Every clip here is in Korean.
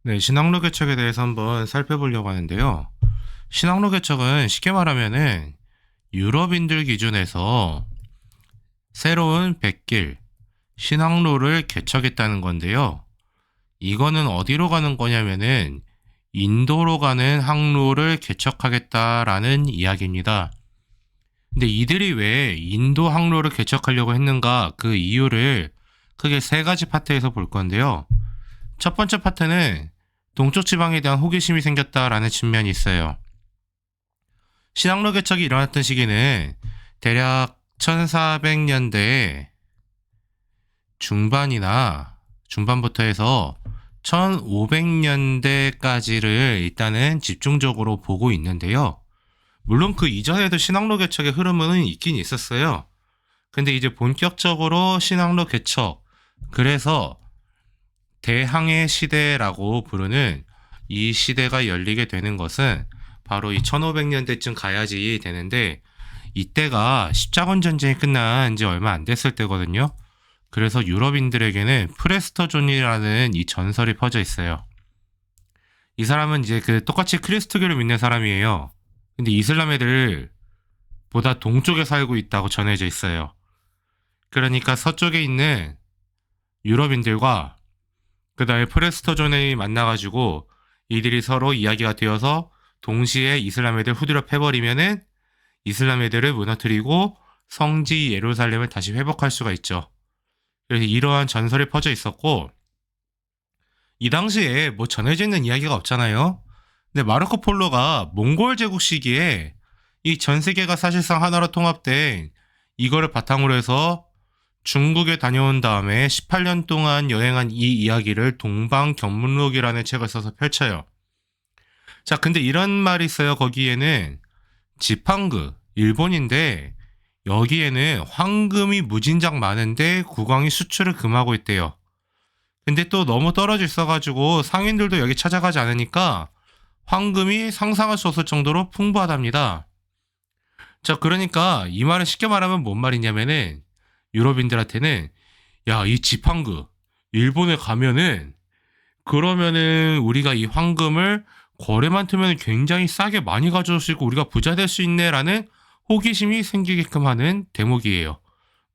네, 신학로 개척에 대해서 한번 살펴보려고 하는데요. 신학로 개척은 쉽게 말하면은 유럽인들 기준에서 새로운 백길, 신학로를 개척했다는 건데요. 이거는 어디로 가는 거냐면은 인도로 가는 항로를 개척하겠다라는 이야기입니다. 근데 이들이 왜 인도 항로를 개척하려고 했는가 그 이유를 크게 세 가지 파트에서 볼 건데요. 첫 번째 파트는 동쪽 지방에 대한 호기심이 생겼다라는 측면이 있어요. 신항로 개척이 일어났던 시기는 대략 1400년대 중반부터 해서 1500년대까지를 일단은 집중적으로 보고 있는데요. 물론 그 이전에도 신항로 개척의 흐름은 있긴 있었어요. 근데 이제 본격적으로 신항로 개척, 그래서 대항해 시대라고 부르는 이 시대가 열리게 되는 것은 바로 이 1500년대쯤 가야지 되는데, 이때가 십자군 전쟁이 끝난 지 얼마 안 됐을 때거든요. 그래서 유럽인들에게는 프레스터존이라는 이 전설이 퍼져 있어요. 이 사람은 이제 그 똑같이 크리스토교를 믿는 사람이에요. 근데 이슬람 애들 보다 동쪽에 살고 있다고 전해져 있어요. 그러니까 서쪽에 있는 유럽인들과 그 다음에 프레스터존이 만나가지고 이들이 서로 이야기가 되어서 동시에 이슬람 애들 후드려 패버리면은 이슬람 애들을 무너뜨리고 성지 예루살렘을 다시 회복할 수가 있죠. 그래서 이러한 전설이 퍼져 있었고, 이 당시에 뭐 전해져 있는 이야기가 없잖아요. 근데 마르코 폴로가 몽골 제국 시기에 이 전 세계가 사실상 하나로 통합된 이거를 바탕으로 해서 중국에 다녀온 다음에 18년 동안 여행한 이 이야기를 동방견문록이라는 책을 써서 펼쳐요. 자, 근데 이런 말이 있어요. 거기에는 지팡그, 일본인데 여기에는 황금이 무진장 많은데 국왕이 수출을 금하고 있대요. 근데 또 너무 떨어져 있어가지고 상인들도 여기 찾아가지 않으니까 황금이 상상할 수 없을 정도로 풍부하답니다. 자, 그러니까 이 말은 쉽게 말하면 뭔 말이냐면은 유럽인들한테는, 야, 이 지팡그 일본에 가면은, 그러면은 우리가 이 황금을 거래만 트면 굉장히 싸게 많이 가져올 수 있고 우리가 부자 될 수 있네라는 호기심이 생기게끔 하는 대목이에요.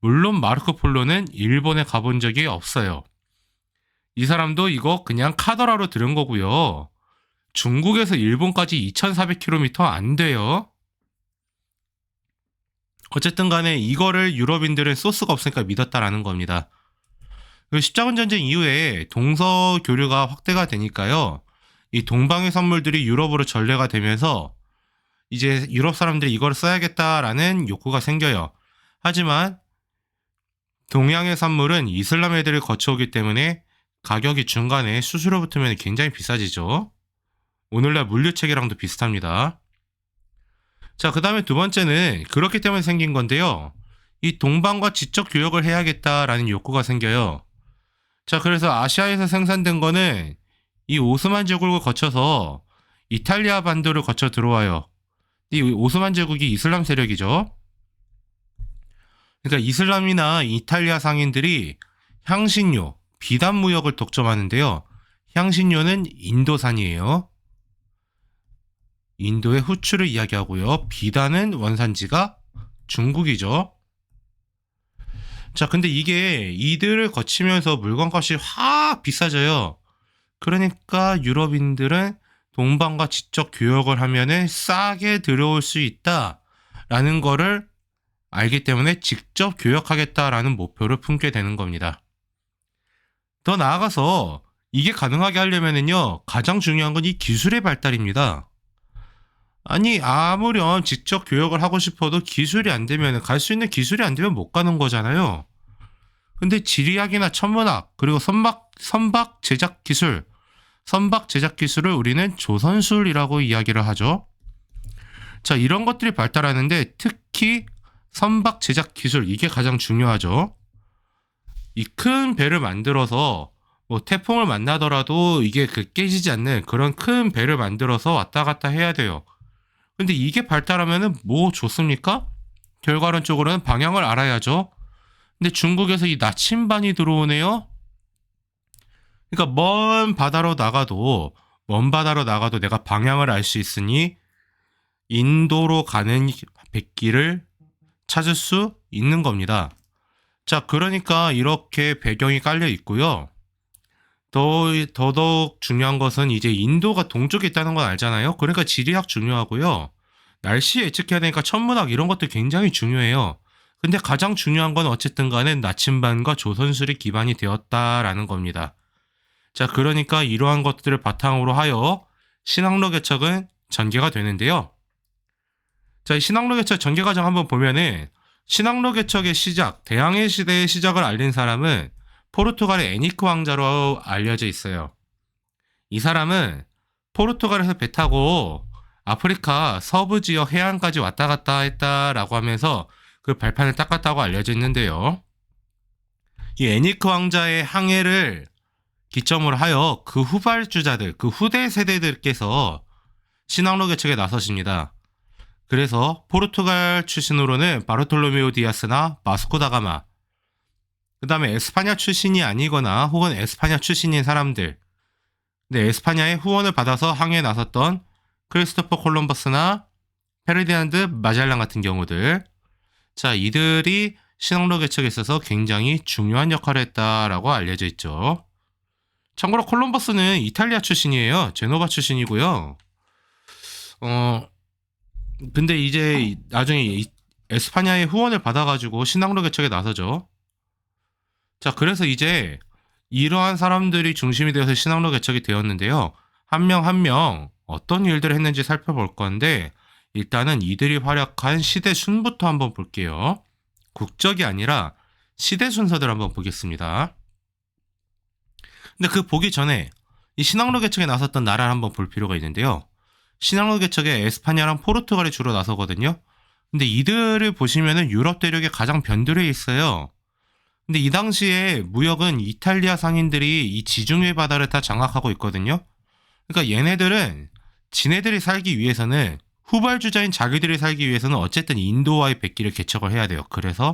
물론 마르코 폴로는 일본에 가본 적이 없어요. 이 사람도 이거 그냥 카더라로 들은 거고요. 중국에서 일본까지 2400km 안 돼요. 어쨌든 간에 이거를 유럽인들은 소스가 없으니까 믿었다라는 겁니다. 십자군 전쟁 이후에 동서 교류가 확대가 되니까요. 이 동방의 선물들이 유럽으로 전래가 되면서 이제 유럽 사람들이 이걸 써야겠다라는 욕구가 생겨요. 하지만 동양의 선물은 이슬람 애들을 거쳐오기 때문에 가격이 중간에 수수료 붙으면 굉장히 비싸지죠. 오늘날 물류체계랑도 비슷합니다. 자, 그 다음에 두 번째는 그렇기 때문에 생긴 건데요. 이 동방과 지적 교역을 해야겠다라는 욕구가 생겨요. 자, 그래서 아시아에서 생산된 거는 이 오스만 제국을 거쳐서 이탈리아 반도를 거쳐 들어와요. 이 오스만 제국이 이슬람 세력이죠. 그러니까 이슬람이나 이탈리아 상인들이 향신료, 비단 무역을 독점하는데요. 향신료는 인도산이에요. 인도의 후추를 이야기하고요. 비단은 원산지가 중국이죠. 자, 근데 이게 이들을 거치면서 물건값이 확 비싸져요. 그러니까 유럽인들은 동방과 지적 교역을 하면은 싸게 들어올 수 있다라는 거를 알기 때문에 직접 교역하겠다라는 목표를 품게 되는 겁니다. 더 나아가서 이게 가능하게 하려면은요, 가장 중요한 건 이 기술의 발달입니다. 아니, 아무렴 직접 교역을 하고 싶어도 기술이 안 되면, 갈 수 있는 기술이 안 되면 못 가는 거잖아요. 근데 지리학이나 천문학, 그리고 선박 제작 기술을 우리는 조선술이라고 이야기를 하죠. 자, 이런 것들이 발달하는데 특히 선박 제작 기술, 이게 가장 중요하죠. 이 큰 배를 만들어서 뭐 태풍을 만나더라도 이게 깨지지 않는 그런 큰 배를 만들어서 왔다 갔다 해야 돼요. 근데 이게 발달하면은 뭐 좋습니까? 결과론적으로는 방향을 알아야죠. 근데 중국에서 이 나침반이 들어오네요. 그러니까 먼 바다로 나가도 내가 방향을 알 수 있으니 인도로 가는 백기를 찾을 수 있는 겁니다. 자, 그러니까 이렇게 배경이 깔려 있고요. 더더욱 중요한 것은 이제 인도가 동쪽에 있다는 건 알잖아요. 그러니까 지리학 중요하고요. 날씨 예측해야 되니까 천문학 이런 것도 굉장히 중요해요. 근데 가장 중요한 건 어쨌든 간에 나침반과 조선술이 기반이 되었다라는 겁니다. 자, 그러니까 이러한 것들을 바탕으로 하여 신항로 개척은 전개가 되는데요. 자, 이 신항로 개척 전개 과정 한번 보면은 신항로 개척의 시작, 대항해 시대의 시작을 알린 사람은 포르투갈의 에니크 왕자로 알려져 있어요. 이 사람은 포르투갈에서 배 타고 아프리카 서부 지역 해안까지 왔다 갔다 했다라고 하면서 그 발판을 닦았다고 알려져 있는데요. 이 에니크 왕자의 항해를 기점으로 하여 그 후발주자들, 그 후대 세대들께서 신항로 개척에 나서십니다. 그래서 포르투갈 출신으로는 바르톨로메오 디아스나 바스코 다가마, 그 다음에 에스파냐 출신이 아니거나 혹은 에스파냐 출신인 사람들, 근데 에스파냐의 후원을 받아서 항해에 나섰던 크리스토퍼 콜럼버스나 페르디난드 마젤란 같은 경우들, 자, 이들이 신항로 개척에 있어서 굉장히 중요한 역할을 했다라고 알려져 있죠. 참고로 콜럼버스는 이탈리아 출신이에요. 제노바 출신이고요. 근데 이제 나중에 에스파냐의 후원을 받아가지고 신항로 개척에 나서죠. 자, 그래서 이제 이러한 사람들이 중심이 되어서 신항로 개척이 되었는데요. 한 명 한 명 어떤 일들을 했는지 살펴볼 건데, 일단은 이들이 활약한 시대 순부터 한번 볼게요. 국적이 아니라 시대 순서들 한번 보겠습니다. 근데 그 보기 전에 이 신항로 개척에 나섰던 나라를 한번 볼 필요가 있는데요. 신항로 개척에 에스파냐랑 포르투갈이 주로 나서거든요. 근데 이들을 보시면은 유럽 대륙에 가장 변두리에 있어요. 근데 이 당시에 무역은 이탈리아 상인들이 이 지중해 바다를 다 장악하고 있거든요. 그러니까 얘네들은 지네들이 살기 위해서는, 후발주자인 자기들이 살기 위해서는 어쨌든 인도와의 백기를 개척을 해야 돼요. 그래서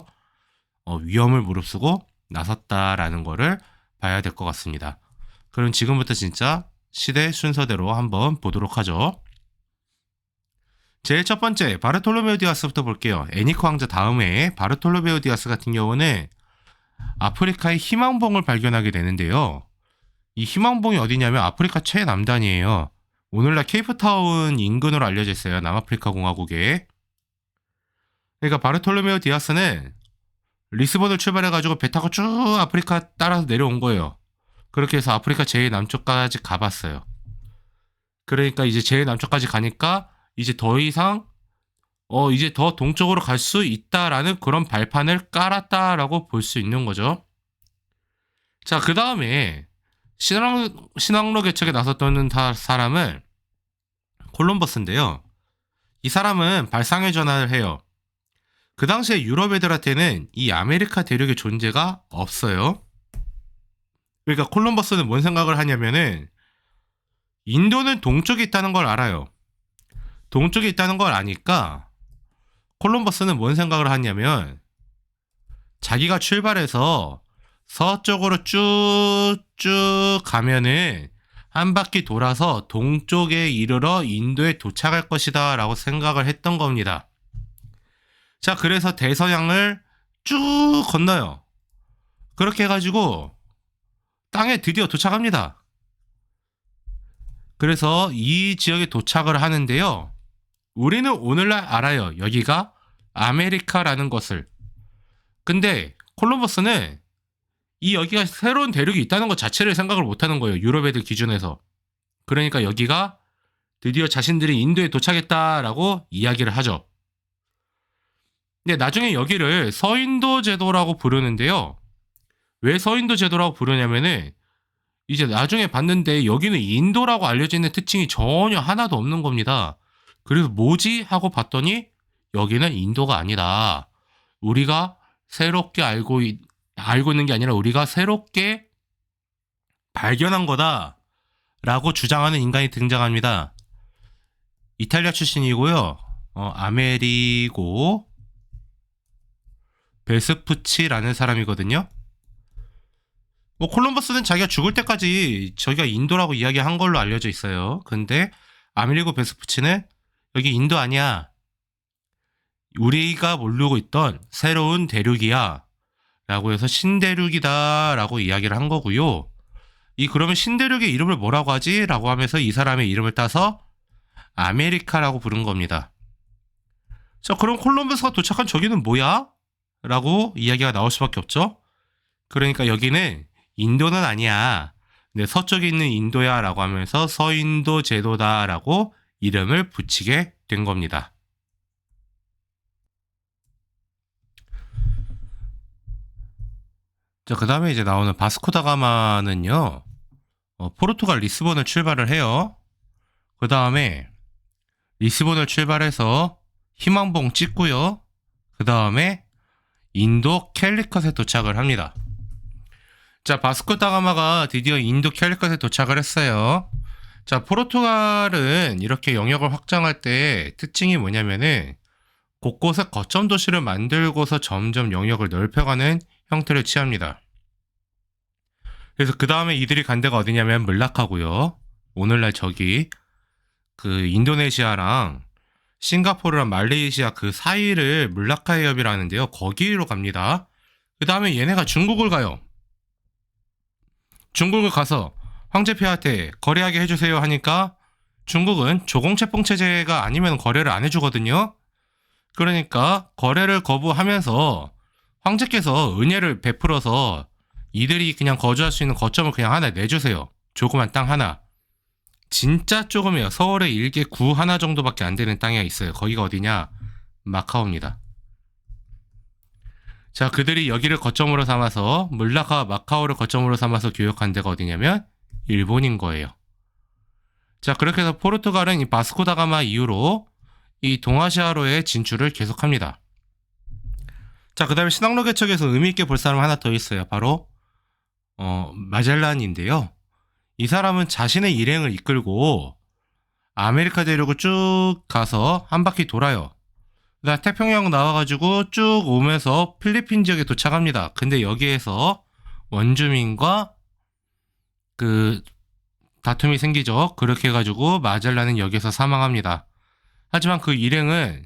위험을 무릅쓰고 나섰다라는 거를 봐야 될 것 같습니다. 그럼 지금부터 진짜 시대 순서대로 한번 보도록 하죠. 제일 첫 번째, 바르톨로메오 디아스부터 볼게요. 에니크 왕자 다음에 바르톨로메오 디아스 같은 경우는 아프리카의 희망봉을 발견하게 되는데요. 이 희망봉이 어디냐면 아프리카 최남단이에요. 오늘날 케이프타운 인근으로 알려져 있어요. 남아프리카 공화국에. 그러니까 바르톨로메오 디아스는 리스본을 출발해가지고 배 타고 쭉 아프리카 따라서 내려온 거예요. 그렇게 해서 아프리카 제일 남쪽까지 가봤어요. 그러니까 이제 제일 남쪽까지 가니까 이제 더 이상 이제 더 동쪽으로 갈 수 있다라는 그런 발판을 깔았다라고 볼 수 있는 거죠. 자, 그 다음에 신항로 개척에 나섰던 사람은 콜럼버스인데요. 이 사람은 발상의 전환을 해요. 그 당시에 유럽 애들한테는 이 아메리카 대륙의 존재가 없어요. 그러니까 콜럼버스는 뭔 생각을 하냐면은 인도는 동쪽에 있다는 걸 알아요. 동쪽에 있다는 걸 아니까 콜럼버스는 뭔 생각을 하냐면 자기가 출발해서 서쪽으로 쭉쭉 가면은 한 바퀴 돌아서 동쪽에 이르러 인도에 도착할 것이다 라고 생각을 했던 겁니다. 자, 그래서 대서양을 쭉 건너요. 그렇게 해가지고 땅에 드디어 도착합니다. 그래서 이 지역에 도착을 하는데요. 우리는 오늘날 알아요. 여기가 아메리카라는 것을. 근데 콜럼버스는 이 여기가 새로운 대륙이 있다는 것 자체를 생각을 못하는 거예요. 유럽 애들 기준에서. 그러니까 여기가 드디어 자신들이 인도에 도착했다라고 이야기를 하죠. 근데 나중에 여기를 서인도 제도라고 부르는데요. 왜 서인도 제도라고 부르냐면은 이제 나중에 봤는데 여기는 인도라고 알려져 있는 특징이 전혀 하나도 없는 겁니다. 그래서 뭐지? 하고 봤더니 여기는 인도가 아니다. 우리가 새롭게 알고 있는 게 아니라 우리가 새롭게 발견한 거다 라고 주장하는 인간이 등장합니다. 이탈리아 출신이고요. 아메리고 베스푸치라는 사람이거든요. 뭐 콜럼버스는 자기가 죽을 때까지 저기가 인도라고 이야기한 걸로 알려져 있어요. 근데 아메리고 베스푸치는 여기 인도 아니야. 우리가 모르고 있던 새로운 대륙이야. 라고 해서 신대륙이다 라고 이야기를 한 거고요. 그러면 신대륙의 이름을 뭐라고 하지? 라고 하면서 이 사람의 이름을 따서 아메리카라고 부른 겁니다. 자, 그럼 콜럼버스가 도착한 저기는 뭐야? 라고 이야기가 나올 수밖에 없죠. 그러니까 여기는 인도는 아니야. 네, 서쪽에 있는 인도야 라고 하면서 서인도 제도다 라고 이름을 붙이게 된 겁니다. 자, 그 다음에 이제 나오는 바스코다가마는요, 포르투갈 리스본을 출발을 해요. 그 다음에 리스본을 출발해서 희망봉 찍고요. 그 다음에 인도 캘리컷에 도착을 합니다. 자, 바스코다가마가 드디어 인도 캘리컷에 도착을 했어요. 자, 포르투갈은 이렇게 영역을 확장할 때 특징이 뭐냐면은 곳곳에 거점 도시를 만들고서 점점 영역을 넓혀가는 형태를 취합니다. 그래서 그 다음에 이들이 간 데가 어디냐면 물라카고요. 오늘날 저기 그 인도네시아랑 싱가포르랑 말레이시아 그 사이를 물라카 해협이라는데요. 거기로 갑니다. 그 다음에 얘네가 중국을 가요. 중국을 가서 황제폐하한테 거래하게 해주세요 하니까 중국은 조공채뽕 체제가 아니면 거래를 안 해주거든요. 그러니까 거래를 거부하면서 황제께서 은혜를 베풀어서 이들이 그냥 거주할 수 있는 거점을 그냥 하나 내주세요. 조그만 땅 하나. 진짜 조금이에요. 서울의 일개 구 하나 정도밖에 안 되는 땅이 있어요. 거기가 어디냐? 마카오입니다. 자, 그들이 여기를 거점으로 삼아서 물라카 마카오를 거점으로 삼아서 교역한 데가 어디냐면 일본인 거예요. 자, 그렇게 해서 포르투갈은 이 바스코다가마 이후로 이 동아시아로의 진출을 계속합니다. 자, 그 다음에 신항로 개척에서 의미있게 볼 사람 하나 더 있어요. 바로 마젤란인데요. 이 사람은 자신의 일행을 이끌고 아메리카 대륙을 쭉 가서 한 바퀴 돌아요. 그다음 태평양 나와가지고 쭉 오면서 필리핀 지역에 도착합니다. 근데 여기에서 원주민과 그 다툼이 생기죠. 그렇게 해가지고 마젤란은 여기서 사망합니다. 하지만 그 일행은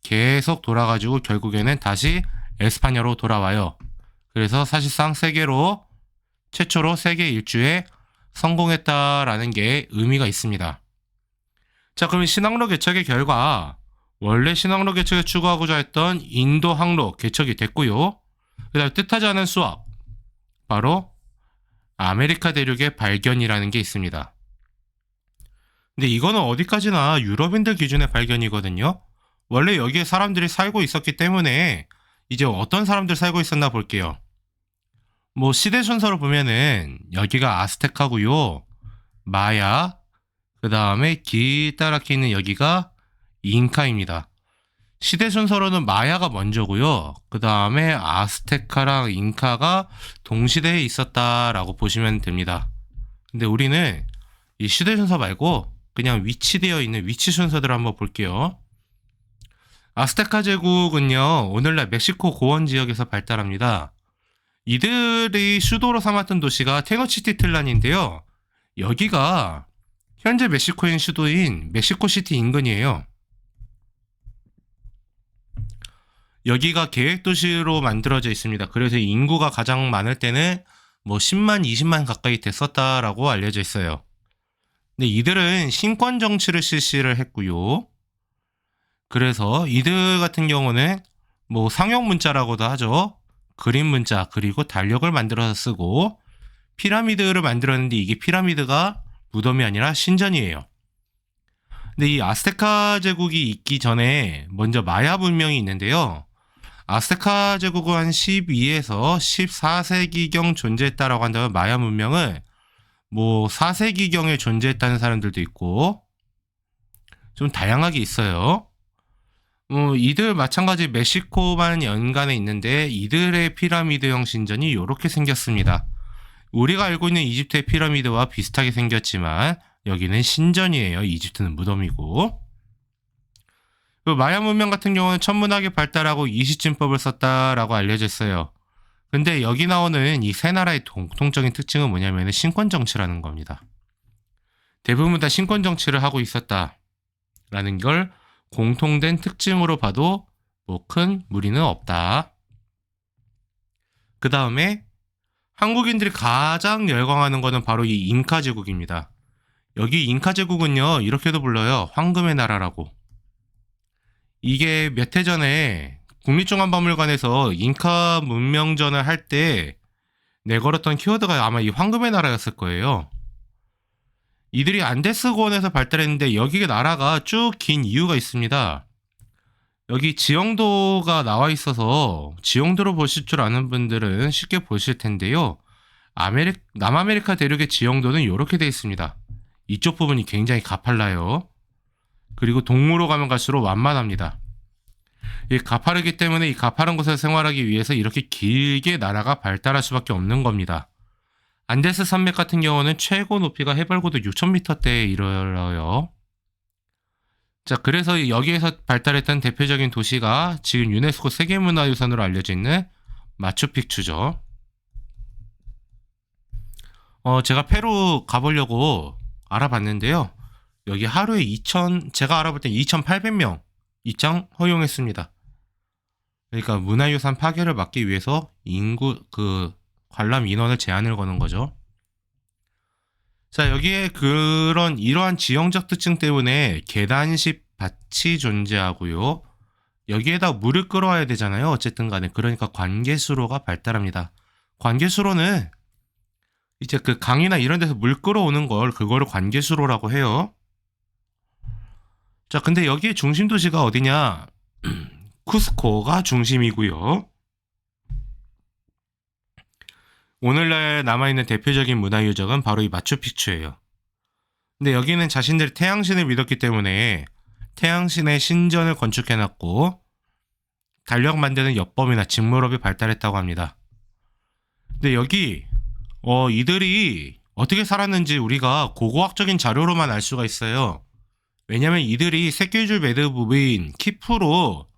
계속 돌아가지고 결국에는 다시 에스파냐로 돌아와요. 그래서 사실상 최초로 세계 일주에 성공했다라는 게 의미가 있습니다. 자, 그럼 신항로 개척의 결과 원래 신항로 개척을 추구하고자 했던 인도 항로 개척이 됐고요. 그 다음 뜻하지 않은 수학, 바로 아메리카 대륙의 발견이라는 게 있습니다. 근데 이거는 어디까지나 유럽인들 기준의 발견이거든요. 원래 여기에 사람들이 살고 있었기 때문에 이제 어떤 사람들 살고 있었나 볼게요. 뭐 시대 순서로 보면은 여기가 아스텍하고요. 마야, 그 다음에 길따랗게 있는 여기가 잉카입니다. 시대 순서로는 마야가 먼저고요. 그 다음에 아스테카랑 잉카가 동시대에 있었다라고 보시면 됩니다. 근데 우리는 이 시대 순서 말고 그냥 위치되어 있는 위치 순서대로 한번 볼게요. 아스테카 제국은요, 오늘날 멕시코 고원 지역에서 발달합니다. 이들이 수도로 삼았던 도시가 테노치티틀란인데요. 여기가 현재 멕시코인 수도인 멕시코시티 인근이에요. 여기가 계획도시로 만들어져 있습니다. 그래서 인구가 가장 많을 때는 뭐 10만, 20만 가까이 됐었다라고 알려져 있어요. 근데 이들은 신권 정치를 실시를 했고요. 그래서 이들 같은 경우는 뭐 상용 문자라고도 하죠. 그림 문자, 그리고 달력을 만들어서 쓰고 피라미드를 만들었는데 이게 피라미드가 무덤이 아니라 신전이에요. 근데 이 아스테카 제국이 있기 전에 먼저 마야 문명이 있는데요. 아스테카 제국은 한 12에서 14세기경 존재했다라고 한다면 마야 문명은 뭐 4세기경에 존재했다는 사람들도 있고 좀 다양하게 있어요. 이들 마찬가지 멕시코만 연간에 있는데 이들의 피라미드형 신전이 이렇게 생겼습니다. 우리가 알고 있는 이집트의 피라미드와 비슷하게 생겼지만 여기는 신전이에요. 이집트는 무덤이고. 마야 문명 같은 경우는 천문학이 발달하고 이시침법을 썼다라고 알려져 있어요. 근데 여기 나오는 이 세 나라의 공통적인 특징은 뭐냐면 신권 정치라는 겁니다. 대부분 다 신권 정치를 하고 있었다라는 걸 공통된 특징으로 봐도 뭐 큰 무리는 없다. 그 다음에 한국인들이 가장 열광하는 것은 바로 이 잉카 제국입니다. 여기 잉카 제국은요, 이렇게도 불러요. 황금의 나라라고. 이게 몇 해 전에 국립중앙박물관에서 잉카 문명전을 할 때 내걸었던 키워드가 아마 이 황금의 나라였을 거예요. 이들이 안데스고원에서 발달했는데 여기 나라가 쭉 긴 이유가 있습니다. 여기 지형도가 나와 있어서 지형도로 보실 줄 아는 분들은 쉽게 보실 텐데요. 남아메리카 대륙의 지형도는 이렇게 되어 있습니다. 이쪽 부분이 굉장히 가팔라요. 그리고 동무로 가면 갈수록 완만합니다. 이 가파르기 때문에 이 가파른 곳에서 생활하기 위해서 이렇게 길게 나라가 발달할 수밖에 없는 겁니다. 안데스 산맥 같은 경우는 최고 높이가 해발고도 6,000m대에 이르러요. 자, 그래서 여기에서 발달했던 대표적인 도시가 지금 유네스코 세계문화유산으로 알려져 있는 마추픽추죠. 제가 페루 가보려고 알아봤는데요. 여기 하루에 제가 알아볼 때 2,800명 입장 허용했습니다. 그러니까 문화유산 파괴를 막기 위해서 관람 인원을 제한을 거는 거죠. 자, 여기에 이러한 지형적 특징 때문에 계단식 밭이 존재하고요. 여기에다 물을 끌어와야 되잖아요. 어쨌든 간에. 그러니까 관계수로가 발달합니다. 관계수로는 이제 그 강이나 이런 데서 물 끌어오는 그거를 관계수로라고 해요. 자, 근데 여기에 중심 도시가 어디냐? 쿠스코가 중심이고요. 오늘날 남아있는 대표적인 문화유적은 바로 이 마추픽추예요. 근데 여기는 자신들이 태양신을 믿었기 때문에 태양신의 신전을 건축해놨고 달력 만드는 엽법이나 직물업이 발달했다고 합니다. 근데 여기 이들이 어떻게 살았는지 우리가 고고학적인 자료로만 알 수가 있어요. 왜냐면 이들이 새끼줄 매듭인 키프로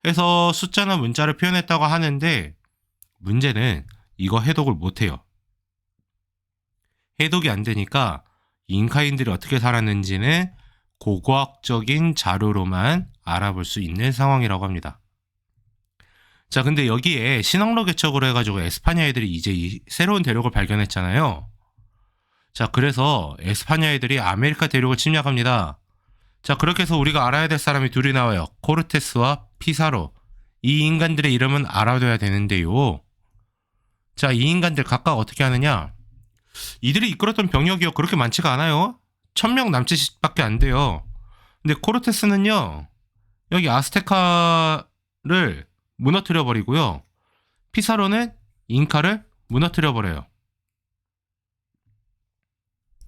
해서 숫자나 문자를 표현했다고 하는데 문제는 이거 해독을 못해요. 해독이 안 되니까 잉카인들이 어떻게 살았는지는 고고학적인 자료로만 알아볼 수 있는 상황이라고 합니다. 자, 근데 여기에 신앙로 개척으로 해가지고 에스파냐 애들이 이제 새로운 대륙을 발견했잖아요. 자, 그래서 에스파냐 애들이 아메리카 대륙을 침략합니다. 자, 그렇게 해서 우리가 알아야 될 사람이 둘이 나와요. 코르테스와 피사로. 이 인간들의 이름은 알아둬야 되는데요. 자, 이 인간들 각각 어떻게 하느냐? 이들이 이끌었던 병력이요, 그렇게 많지가 않아요. 1,000명 남짓밖에 안 돼요. 근데 코르테스는요, 여기 아스테카를 무너뜨려 버리고요. 피사로는 잉카를 무너뜨려 버려요.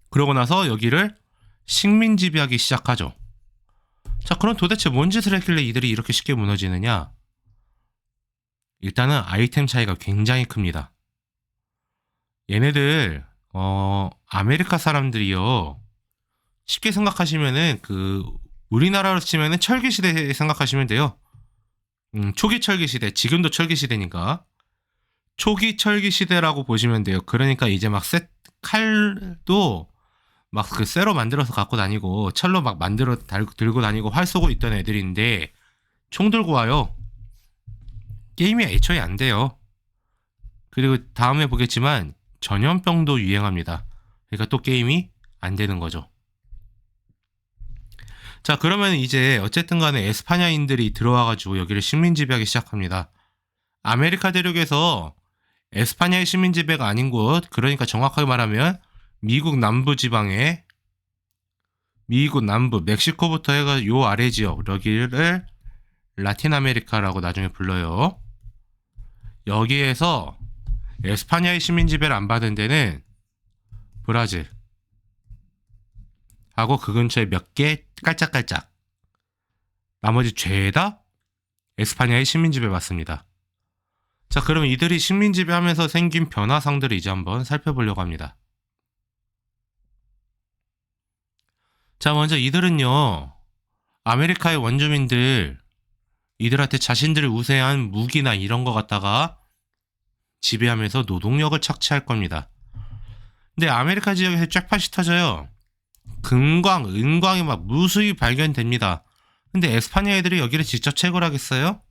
그러고 나서 여기를 식민 지배하기 시작하죠. 자, 그럼 도대체 뭔 짓을 했길래 이들이 이렇게 쉽게 무너지느냐? 일단은 아이템 차이가 굉장히 큽니다. 얘네들 아메리카 사람들이요, 쉽게 생각하시면은 우리나라로 치면은 철기 시대 생각하시면 돼요. 초기 철기 시대, 지금도 철기 시대니까 초기 철기 시대라고 보시면 돼요. 그러니까 이제 막 칼도 막 쇠로 만들어서 갖고 다니고 철로 막 들고 다니고 활 쏘고 있던 애들인데 총 들고 와요. 게임이 애초에 안 돼요. 그리고 다음에 보겠지만 전염병도 유행합니다. 그러니까 또 게임이 안 되는 거죠. 자, 그러면 이제 어쨌든 간에 에스파냐인들이 들어와가지고 여기를 식민 지배하기 시작합니다. 아메리카 대륙에서 에스파냐의 식민 지배가 아닌 곳, 그러니까 정확하게 말하면 미국 남부 지방에, 미국 남부 멕시코부터 해가 요 아래 지역, 여기를 라틴 아메리카라고 나중에 불러요. 여기에서 에스파냐의 식민 지배를 안 받은 데는 브라질 하고 그 근처에 몇 개 깔짝깔짝, 나머지 죄다 에스파냐의 식민 지배 받습니다. 자, 그럼 이들이 식민 지배하면서 생긴 변화상들을 이제 한번 살펴보려고 합니다. 자, 먼저 이들은요, 아메리카의 원주민들, 이들한테 자신들을 우세한 무기나 이런 거 갖다가 지배하면서 노동력을 착취할 겁니다. 근데 아메리카 지역에서 잭팟이 터져요. 금광, 은광이 막 무수히 발견됩니다. 근데 에스파냐 애들이 여기를 직접 채굴하겠어요?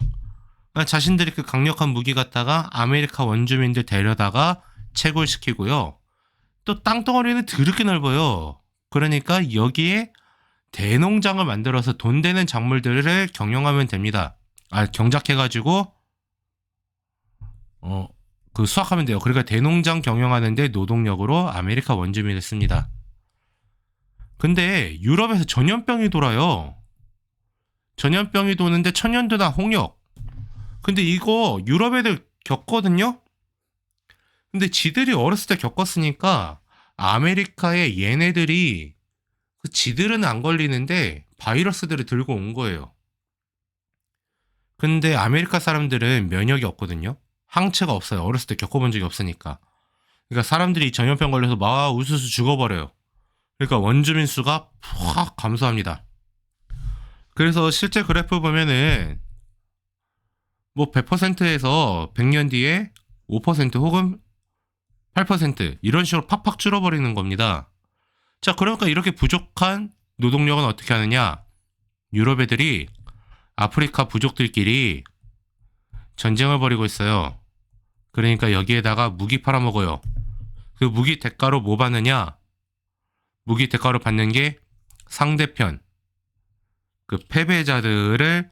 자신들이 그 강력한 무기 갖다가 아메리카 원주민들 데려다가 채굴시키고요. 또 땅덩어리는 드럽게 넓어요. 그러니까 여기에 대농장을 만들어서 돈 되는 작물들을 경영하면 됩니다. 경작해가지고 그 수확하면 돼요. 그러니까 대농장 경영하는데 노동력으로 아메리카 원주민을 씁니다. 근데 유럽에서 전염병이 돌아요. 전염병이 도는데 천연두나 홍역. 근데 이거 유럽 애들 겪거든요? 근데 지들이 어렸을 때 겪었으니까 아메리카에 얘네들이 지들은 안 걸리는데 바이러스들을 들고 온 거예요. 근데 아메리카 사람들은 면역이 없거든요. 항체가 없어요. 어렸을 때 겪어본 적이 없으니까. 그러니까 사람들이 전염병 걸려서 막 우수수 죽어버려요. 그러니까 원주민 수가 확 감소합니다. 그래서 실제 그래프 보면은 뭐 100%에서 100년 뒤에 5% 혹은 8% 이런 식으로 팍팍 줄어버리는 겁니다. 자, 그러니까 이렇게 부족한 노동력은 어떻게 하느냐? 유럽 애들이 아프리카 부족들끼리 전쟁을 벌이고 있어요. 그러니까 여기에다가 무기 팔아먹어요. 그 무기 대가로 뭐 받느냐? 무기 대가로 받는 게 상대편, 그 패배자들을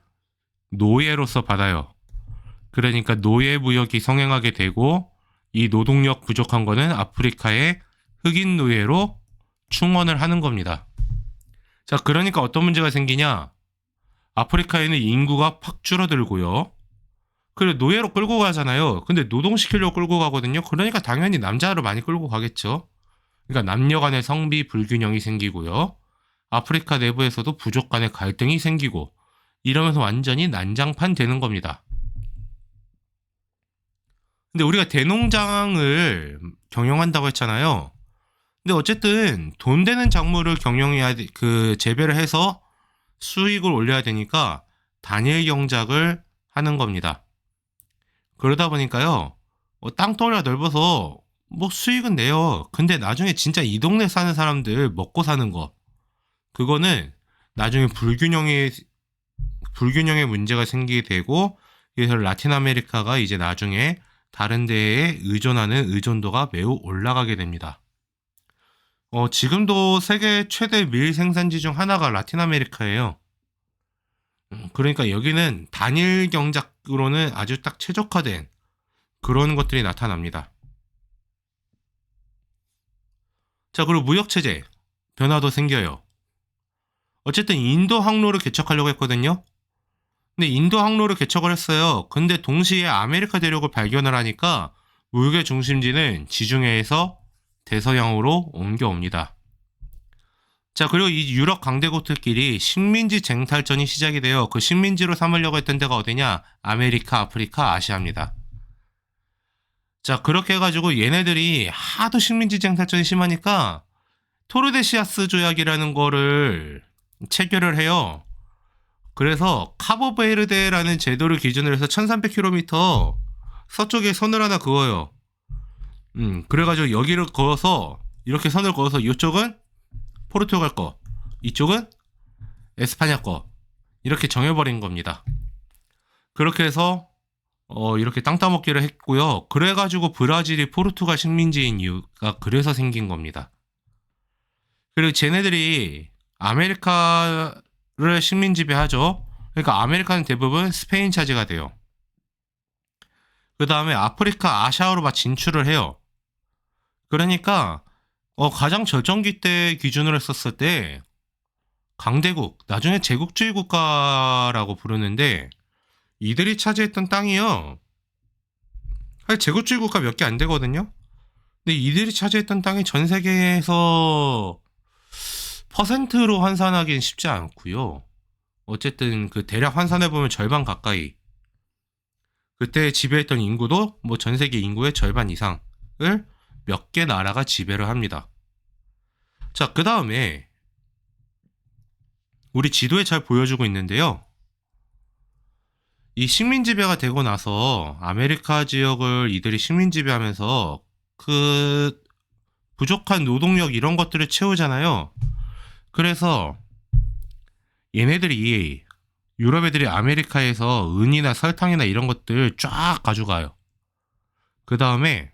노예로서 받아요. 그러니까 노예 무역이 성행하게 되고 이 노동력 부족한 거는 아프리카의 흑인 노예로 충원을 하는 겁니다. 자, 그러니까 어떤 문제가 생기냐? 아프리카에는 인구가 팍 줄어들고요. 그리고 노예로 끌고 가잖아요. 근데 노동시키려고 끌고 가거든요. 그러니까 당연히 남자로 많이 끌고 가겠죠. 그러니까 남녀 간의 성비 불균형이 생기고요. 아프리카 내부에서도 부족 간의 갈등이 생기고 이러면서 완전히 난장판 되는 겁니다. 근데 우리가 대농장을 경영한다고 했잖아요. 근데 어쨌든 돈 되는 작물을 경영해야 재배를 해서 수익을 올려야 되니까 단일 경작을 하는 겁니다. 그러다 보니까요, 땅덩어리가 넓어서 뭐 수익은 내요. 근데 나중에 진짜 이 동네 사는 사람들 먹고 사는 거, 그거는 나중에 불균형의 문제가 생기게 되고, 그래서 라틴 아메리카가 이제 나중에 다른 데에 의존하는 의존도가 매우 올라가게 됩니다. 지금도 세계 최대 밀 생산지 중 하나가 라틴 아메리카예요. 그러니까 여기는 단일 경작으로는 아주 딱 최적화된 그런 것들이 나타납니다. 자, 그리고 무역체제 변화도 생겨요. 어쨌든 인도 항로를 개척하려고 했거든요. 근데 인도 항로를 개척을 했어요. 근데 동시에 아메리카 대륙을 발견을 하니까 무역의 중심지는 지중해에서 대서양으로 옮겨옵니다. 자, 그리고 이 유럽 강대국들끼리 식민지 쟁탈전이 시작이 돼요. 그 식민지로 삼으려고 했던 데가 어디냐? 아메리카, 아프리카, 아시아입니다. 자, 그렇게 해가지고 얘네들이 하도 식민지 쟁탈전이 심하니까 토르데시아스 조약이라는 거를 체결을 해요. 그래서 카보베르데라는 제도를 기준으로 해서 1300km 서쪽에 선을 하나 그어요. 그래가지고 여기를 그어서 이렇게 선을 그어서 이쪽은 포르투갈 거, 이쪽은 에스파냐 거 이렇게 정해버린 겁니다. 그렇게 해서 이렇게 땅 따먹기를 했고요. 그래가지고 브라질이 포르투갈 식민지인 이유가 그래서 생긴 겁니다. 그리고 쟤네들이 아메리카를 식민 지배하죠. 그러니까 아메리카는 대부분 스페인 차지가 돼요. 그 다음에 아프리카, 아시아로 막 진출을 해요. 그러니까 가장 절정기 때 기준으로 했었을 때 강대국, 나중에 제국주의 국가라고 부르는데 이들이 차지했던 땅이요. 제국주의 국가 몇 개 안 되거든요. 근데 이들이 차지했던 땅이 전 세계에서 퍼센트로 환산하기는 쉽지 않고요. 어쨌든 그 대략 환산해보면 절반 가까이. 그때 지배했던 인구도 뭐 전 세계 인구의 절반 이상을 몇 개 나라가 지배를 합니다. 자, 그 다음에 우리 지도에 잘 보여주고 있는데요. 이 식민 지배가 되고 나서 아메리카 지역을 이들이 식민 지배하면서 그 부족한 노동력 이런 것들을 채우잖아요. 그래서 얘네들이 유럽 애들이 아메리카에서 은이나 설탕이나 이런 것들 쫙 가져가요. 그 다음에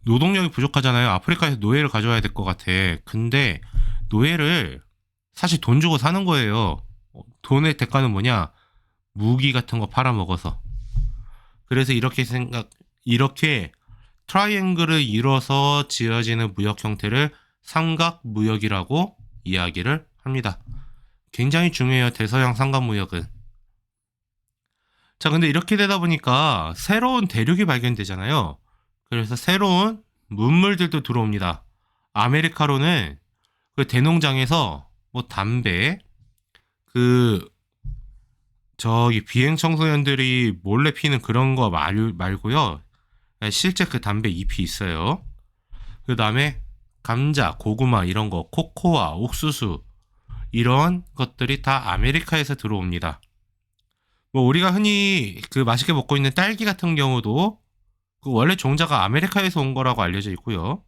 노동력이 부족하잖아요. 아프리카에서 노예를 가져와야 될 것 같아. 근데 노예를 사실 돈 주고 사는 거예요. 돈의 대가는 뭐냐? 무기 같은 거 팔아먹어서. 그래서 이렇게 트라이앵글을 이뤄서 지어지는 무역 형태를 삼각무역이라고 이야기를 합니다. 굉장히 중요해요. 대서양 삼각무역은. 자, 근데 이렇게 되다 보니까 새로운 대륙이 발견되잖아요. 그래서 새로운 문물들도 들어옵니다. 아메리카로는 그 대농장에서 뭐 담배, 그 저기 비행 청소년들이 몰래 피는 그런 거 말고요. 실제 그 담배 잎이 있어요. 그 다음에 감자, 고구마 이런 거, 코코아, 옥수수 이런 것들이 다 아메리카에서 들어옵니다. 뭐 우리가 흔히 그 맛있게 먹고 있는 딸기 같은 경우도 그 원래 종자가 아메리카에서 온 거라고 알려져 있고요.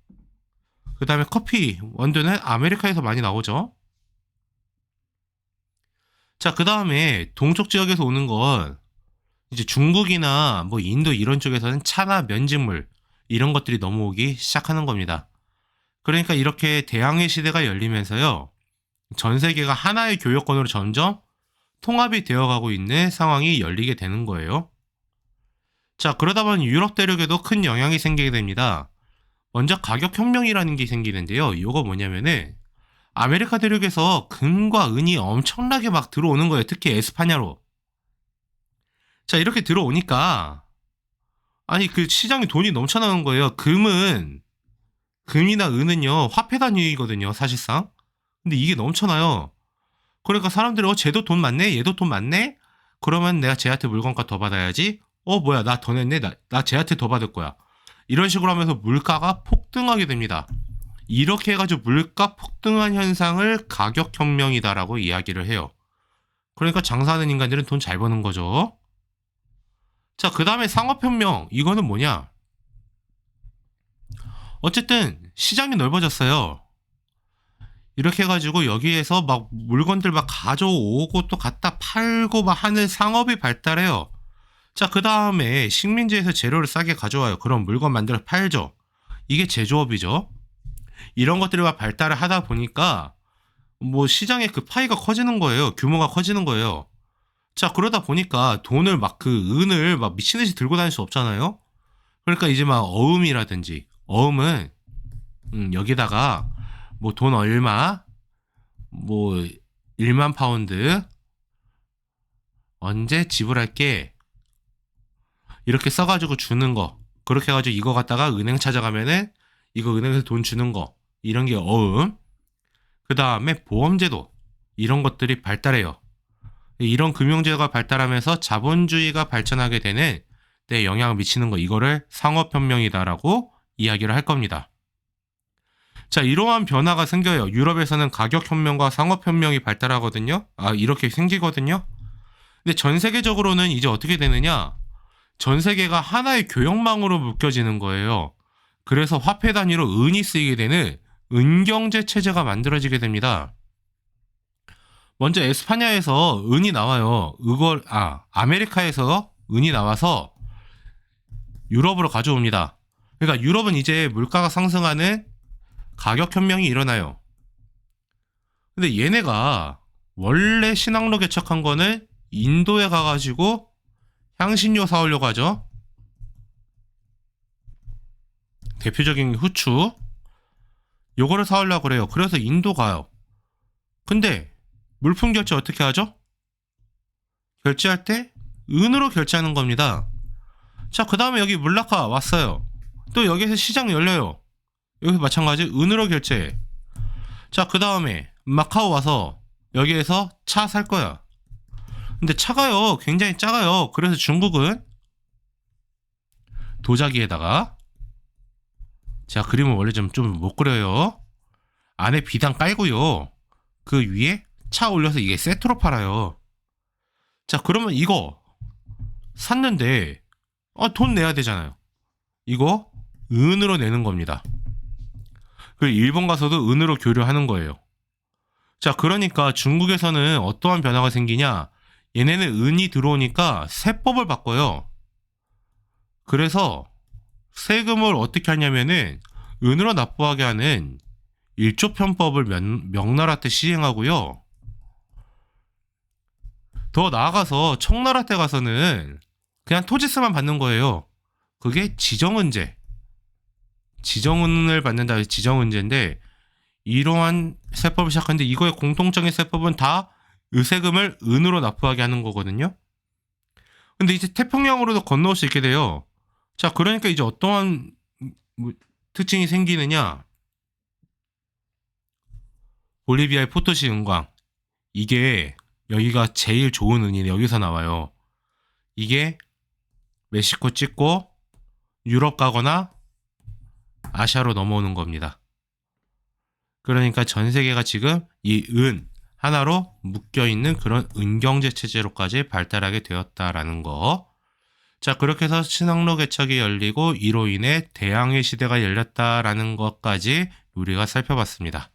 그 다음에 커피, 원두는 아메리카에서 많이 나오죠. 자, 그 다음에 동쪽 지역에서 오는 건 이제 중국이나 뭐 인도 이런 쪽에서는 차나 면직물 이런 것들이 넘어오기 시작하는 겁니다. 그러니까 이렇게 대항해 시대가 열리면서요. 전 세계가 하나의 교역권으로 점점 통합이 되어가고 있는 상황이 열리게 되는 거예요. 자, 그러다 보니 유럽 대륙에도 큰 영향이 생기게 됩니다. 먼저 가격혁명이라는 게 생기는데요. 이거 뭐냐면은 아메리카 대륙에서 금과 은이 엄청나게 막 들어오는 거예요. 특히 에스파냐로. 자, 이렇게 들어오니까 아니 그 시장에 돈이 넘쳐나는 거예요. 금이나 은은요 화폐 단위거든요, 사실상. 근데 이게 넘쳐나요. 그러니까 사람들이 쟤도 돈 많네, 얘도 돈 많네. 그러면 내가 쟤한테 물건값 더 받아야지. 뭐야, 나 더 냈네. 나 쟤한테 더 받을 거야. 이런 식으로 하면서 물가가 폭등하게 됩니다. 이렇게 해가지고 물가 폭등한 현상을 가격혁명이다라고 이야기를 해요. 그러니까 장사하는 인간들은 돈 잘 버는 거죠. 자, 그 다음에 상업혁명. 이거는 뭐냐? 어쨌든 시장이 넓어졌어요. 이렇게 해가지고 여기에서 막 물건들 막 가져오고 또 갖다 팔고 막 하는 상업이 발달해요. 자, 그 다음에 식민지에서 재료를 싸게 가져와요. 그럼 물건 만들어 팔죠. 이게 제조업이죠. 이런 것들이 막 발달을 하다 보니까 뭐 시장의 그 파이가 커지는 거예요. 규모가 커지는 거예요. 자, 그러다 보니까 돈을 막 그 은을 막 미친 듯이 들고 다닐 수 없잖아요. 그러니까 이제 막 어음이라든지 어음은 여기다가 뭐 돈 얼마 뭐 1만 파운드 언제 지불할게 이렇게 써가지고 주는 거. 그렇게 해가지고 이거 갖다가 은행 찾아가면은 이거 은행에서 돈 주는 거. 이런 게 어음. 그 다음에 보험제도. 이런 것들이 발달해요. 이런 금융제도가 발달하면서 자본주의가 발전하게 되는 데 영향을 미치는 거. 이거를 상업혁명이다라고 이야기를 할 겁니다. 자, 이러한 변화가 생겨요. 유럽에서는 가격혁명과 상업혁명이 발달하거든요. 이렇게 생기거든요. 근데 전 세계적으로는 이제 어떻게 되느냐? 전 세계가 하나의 교역망으로 묶여지는 거예요. 그래서 화폐 단위로 은이 쓰이게 되는 은경제 체제가 만들어지게 됩니다. 먼저 에스파냐에서 은이 나와요. 아메리카에서 은이 나와서 유럽으로 가져옵니다. 그러니까 유럽은 이제 물가가 상승하는 가격혁명이 일어나요. 근데 얘네가 원래 신항로 개척한 거는 인도에 가가지고 향신료 사오려고 하죠. 대표적인 후추. 요거를 사오려고 그래요. 그래서 인도 가요. 근데 물품 결제 어떻게 하죠? 결제할 때 은으로 결제하는 겁니다. 자, 그 다음에 여기 물라카 왔어요. 또 여기서 시장 열려요. 여기서 마찬가지 은으로 결제해. 자, 그 다음에 마카오 와서 여기에서 차 살 거야. 근데 차가요 굉장히 작아요. 그래서 중국은 도자기에다가 제가 그림을 원래 좀 못 그려요. 안에 비단 깔고요. 그 위에 차 올려서 이게 세트로 팔아요. 자, 그러면 이거 샀는데 돈 내야 되잖아요. 이거 은으로 내는 겁니다. 그리고 일본 가서도 은으로 교류하는 거예요. 자, 그러니까 중국에서는 어떠한 변화가 생기냐? 얘네는 은이 들어오니까 세법을 바꿔요. 그래서 세금을 어떻게 하냐면은 은으로 납부하게 하는 일조편법을 명나라 때 시행하고요. 더 나아가서 청나라 때 가서는 그냥 토지세만 받는 거예요. 그게 지정은제. 지정은을 받는다. 지정은제인데 이러한 세법을 시작하는데 이거의 공통적인 세법은 다 의세금을 은으로 납부하게 하는 거거든요. 근데 이제 태평양으로도 건너올 수 있게 돼요. 자, 그러니까 이제 어떠한 특징이 생기느냐? 볼리비아의 포토시 은광. 이게 여기가 제일 좋은 은이 여기서 나와요. 이게 멕시코 찍고 유럽 가거나 아시아로 넘어오는 겁니다. 그러니까 전 세계가 지금 이 은 하나로 묶여있는 그런 은경제 체제로까지 발달하게 되었다라는 거. 자, 그렇게 해서 신항로 개척이 열리고 이로 인해 대항해 시대가 열렸다라는 것까지 우리가 살펴봤습니다.